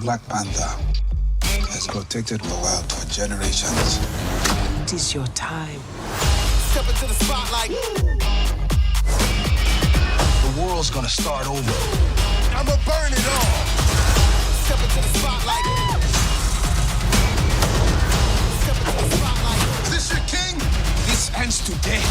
Black Panther has protected the world for generations. It is your time. Step into the spotlight. The world's gonna start over. I'ma burn it all. Step into the spotlight. Step into the spotlight. Is this your king? This ends today.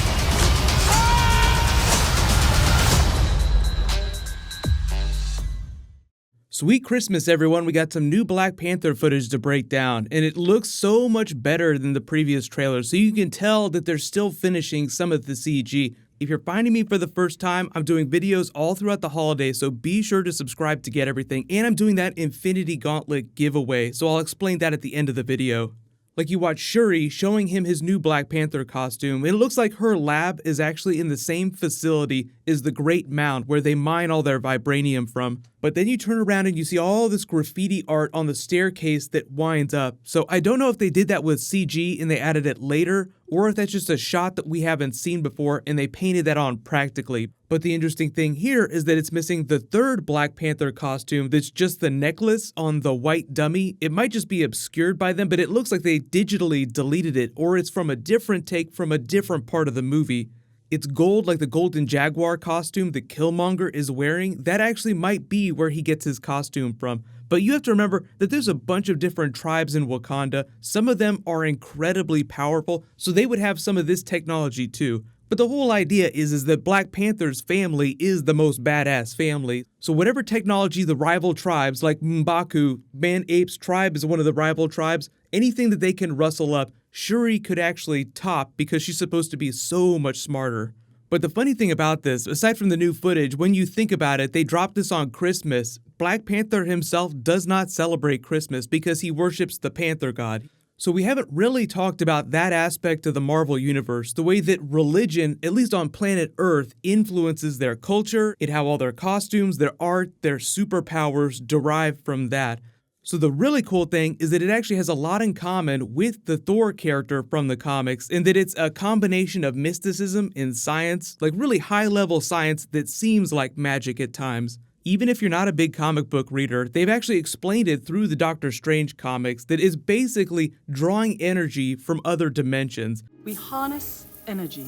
Sweet Christmas, everyone. We got some new Black Panther footage to break down, and it looks so much better than the previous trailer, so you can tell that they're still finishing some of the CG. If you're finding me for the first time, I'm doing videos all throughout the holidays, so be sure to subscribe to get everything, and I'm doing that Infinity Gauntlet giveaway, so I'll explain that at the end of the video. Like you watch Shuri showing him his new Black Panther costume, it looks like her lab is actually in the same facility as the Great Mound where they mine all their vibranium from. But then you turn around and you see all this graffiti art on the staircase that winds up. So I don't know if they did that with CG and they added it later, or if that's just a shot that we haven't seen before and they painted that on practically. But the interesting thing here is that it's missing the third Black Panther costume that's just the necklace on the white dummy. It might just be obscured by them, but it looks like they digitally deleted it, or it's from a different take from a different part of the movie. It's gold like the Golden Jaguar costume that Killmonger is wearing. That actually might be where he gets his costume from. But you have to remember that there's a bunch of different tribes in Wakanda. Some of them are incredibly powerful, so they would have some of this technology too. But the whole idea is that Black Panther's family is the most badass family. So whatever technology the rival tribes, like M'Baku, Man-Ape's tribe is one of the rival tribes, anything that they can rustle up, Shuri could actually top because she's supposed to be so much smarter. But the funny thing about this, aside from the new footage, when you think about it, they dropped this on Christmas. Black Panther himself does not celebrate Christmas because he worships the Panther god. So we haven't really talked about that aspect of the Marvel Universe, the way that religion, at least on planet Earth, influences their culture, and how all their costumes, their art, their superpowers derive from that. So the really cool thing is that it actually has a lot in common with the Thor character from the comics, in that it's a combination of mysticism and science, like really high-level science that seems like magic at times. Even if you're not a big comic book reader, they've actually explained it through the Doctor Strange comics that is basically drawing energy from other dimensions. We harness energy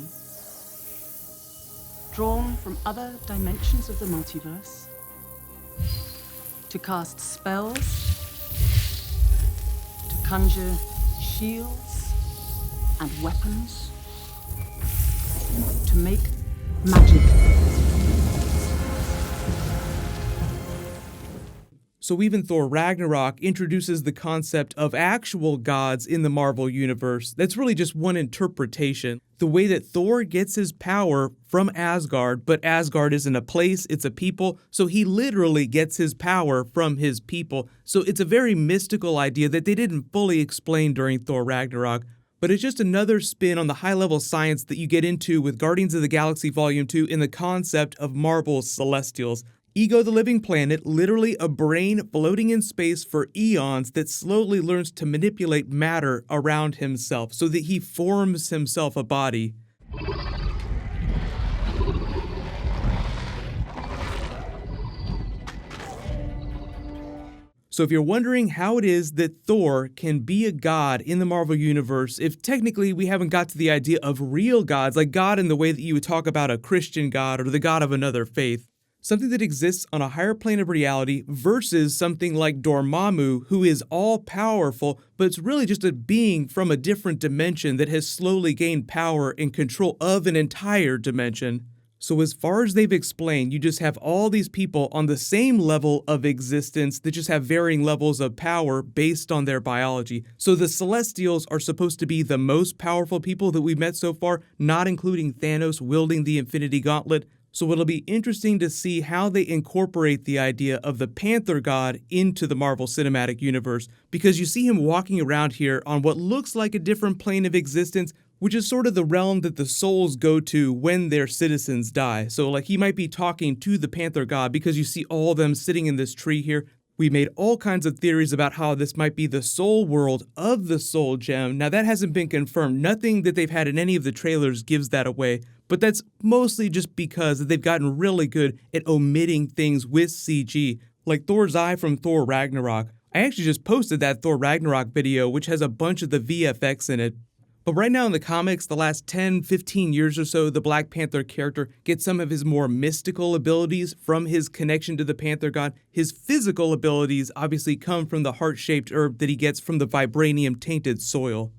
drawn from other dimensions of the multiverse to cast spells, to conjure shields and weapons, to make magic. So even Thor Ragnarok introduces the concept of actual gods in the Marvel Universe. That's really just one interpretation. The way that Thor gets his power from Asgard, but Asgard isn't a place, it's a people, so he literally gets his power from his people. So it's a very mystical idea that they didn't fully explain during Thor Ragnarok. But it's just another spin on the high-level science that you get into with Guardians of the Galaxy Volume 2 in the concept of Marvel's Celestials. Ego the Living Planet, literally a brain floating in space for eons that slowly learns to manipulate matter around himself so that he forms himself a body. So if you're wondering how it is that Thor can be a god in the Marvel Universe, if technically we haven't got to the idea of real gods, like God in the way that you would talk about a Christian god or the god of another faith, something that exists on a higher plane of reality versus something like Dormammu, who is all-powerful, but it's really just a being from a different dimension that has slowly gained power and control of an entire dimension. So as far as they've explained, you just have all these people on the same level of existence that just have varying levels of power based on their biology. So the Celestials are supposed to be the most powerful people that we've met so far, not including Thanos wielding the Infinity Gauntlet. So it'll be interesting to see how they incorporate the idea of the Panther God into the Marvel Cinematic Universe, because you see him walking around here on what looks like a different plane of existence, which is sort of the realm that the souls go to when their citizens die. So like he might be talking to the Panther God because you see all of them sitting in this tree here. We made all kinds of theories about how this might be the soul world of the Soul Gem. Now that hasn't been confirmed. Nothing that they've had in any of the trailers gives that away. But that's mostly just because they've gotten really good at omitting things with CG. Like Thor's eye from Thor Ragnarok. I actually just posted that Thor Ragnarok video, which has a bunch of the VFX in it. But right now in the comics, the last 10-15 years or so, the Black Panther character gets some of his more mystical abilities from his connection to the Panther God. His physical abilities obviously come from the heart-shaped herb that he gets from the vibranium-tainted soil.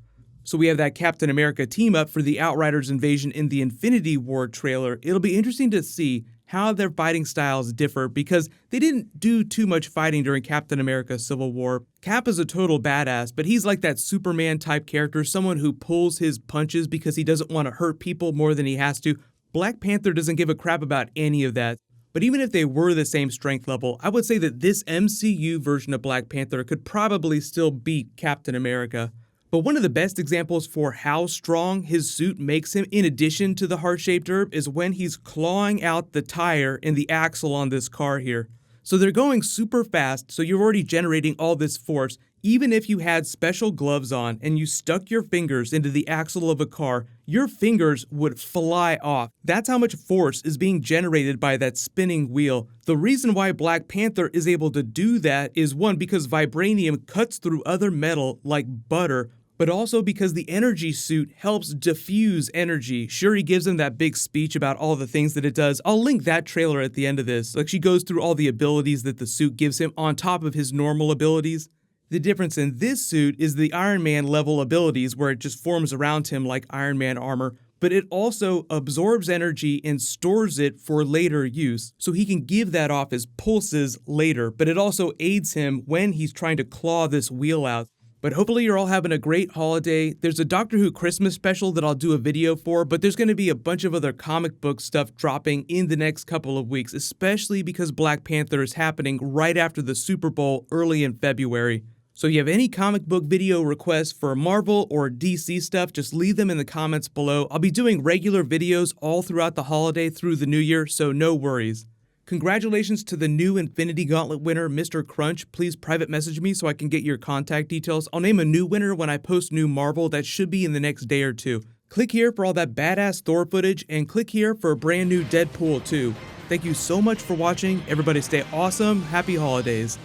So we have that Captain America team-up for the Outriders invasion in the Infinity War trailer. It'll be interesting to see how their fighting styles differ because they didn't do too much fighting during Captain America Civil War. Cap is a total badass, but he's like that Superman type character, someone who pulls his punches because he doesn't want to hurt people more than he has to. Black Panther doesn't give a crap about any of that. But even if they were the same strength level, I would say that this MCU version of Black Panther could probably still beat Captain America. But one of the best examples for how strong his suit makes him, in addition to the heart-shaped herb, is when he's clawing out the tire and the axle on this car here. So they're going super fast, so you're already generating all this force. Even if you had special gloves on and you stuck your fingers into the axle of a car, your fingers would fly off. That's how much force is being generated by that spinning wheel. The reason why Black Panther is able to do that is one, because vibranium cuts through other metal like butter, but also because the energy suit helps diffuse energy. Shuri gives him that big speech about all the things that it does. I'll link that trailer at the end of this. Like, she goes through all the abilities that the suit gives him on top of his normal abilities. The difference in this suit is the Iron Man level abilities, where it just forms around him like Iron Man armor, but it also absorbs energy and stores it for later use, so he can give that off as pulses later, but it also aids him when he's trying to claw this wheel out. But hopefully you're all having a great holiday. There's a Doctor Who Christmas special that I'll do a video for, but there's going to be a bunch of other comic book stuff dropping in the next couple of weeks, especially because Black Panther is happening right after the Super Bowl early in February. So if you have any comic book video requests for Marvel or DC stuff, just leave them in the comments below. I'll be doing regular videos all throughout the holiday through the new year, so no worries. Congratulations to the new Infinity Gauntlet winner, Mr. Crunch. Please private message me so I can get your contact details. I'll name a new winner when I post new Marvel. That should be in the next day or two. Click here for all that badass Thor footage, and click here for a brand new Deadpool 2. Thank you so much for watching. Everybody stay awesome. Happy holidays.